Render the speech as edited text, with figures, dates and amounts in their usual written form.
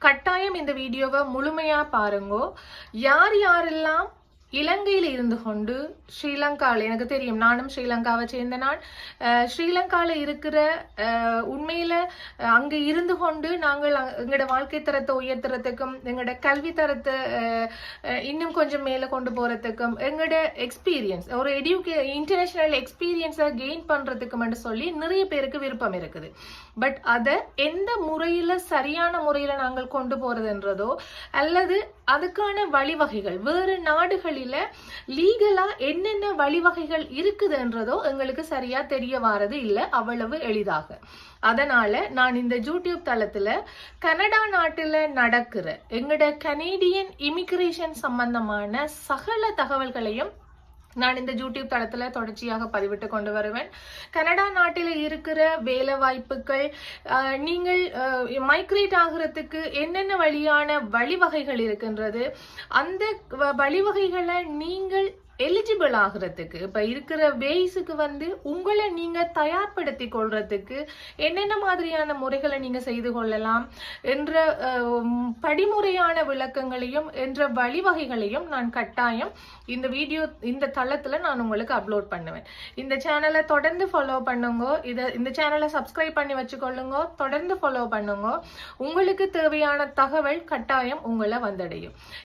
கட்டாயம் இந்த வீடியோவை முழுமையா பாருங்கோ. யார் யாரெல்லாம் இலங்கையில் இருந்து கொண்டு ஸ்ரீலங்காவில், எனக்கு தெரியும் நானும் ஸ்ரீலங்காவை சேர்ந்த நான், ஸ்ரீலங்காவில் இருக்கிற உண்மையில அங்கே இருந்து கொண்டு நாங்கள் எங்களோட வாழ்க்கை தரத்தை உயர்த்துறதுக்கும் எங்களோட கல்வி தரத்தை இன்னும் கொஞ்சம் மேலே கொண்டு போறதுக்கும் எங்களோட எக்ஸ்பீரியன்ஸ் ஒரு இன்டர்நேஷனல் எக்ஸ்பீரியன்ஸை கெயின் பண்றதுக்கும் சொல்லி நிறைய பேருக்கு விருப்பம் இருக்குது. பட் அதை எந்த முறையில சரியான முறையில நாங்கள் கொண்டு போறதுன்றதோ அல்லது அதுக்கான வழிவகைகள் வேறு நாடுகளில லீகலா என்னென்ன வழிவகைகள் இருக்குதுன்றதோ எங்களுக்கு சரியா தெரிய வாரது இல்லை அவ்வளவு எளிதாக. அதனால நான் இந்த யூடியூப் தளத்துல கனடா நாட்டுல நடக்கிற எங்களோட கனேடியன் இமிகிரேஷன் சம்பந்தமான சகல தகவல்களையும் நான் இந்த யூடியூப் தளத்துல தொடர்ச்சியாக பதிவிட்டு கொண்டு வருவேன். கனடா நாட்டில் இருக்கிற வேலை வாய்ப்புகள், நீங்கள் மைக்ரேட் ஆகிறதுக்கு என்னென்ன வழிவகைகள் இருக்கின்றது, அந்த வழிவகைகளை நீங்கள் எலிஜிபிள் ஆகிறதுக்கு இப்ப இருக்கிற வேய்ஸுக்கு உங்களை நீங்க தயார்படுத்தி கொள்றதுக்கு என்னென்ன மாதிரியான முறைகளை நீங்க செய்து கொள்ளலாம் என்ற படிமுறையான விளக்கங்களையும் என்ற வழிவகைகளையும் நான் கட்டாயம் இந்த தளத்துல நான் உங்களுக்கு அப்லோட் பண்ணுவேன். இந்த சேனலை தொடர்ந்து ஃபாலோ பண்ணுங்க. இந்த சேனலை சப்ஸ்கிரைப் பண்ணி வச்சுக்கொள்ளுங்க. தொடர்ந்து ஃபாலோ பண்ணுங்க. உங்களுக்கு தேவையான தகவல் கட்டாயம் உங்களை வந்தடையும்.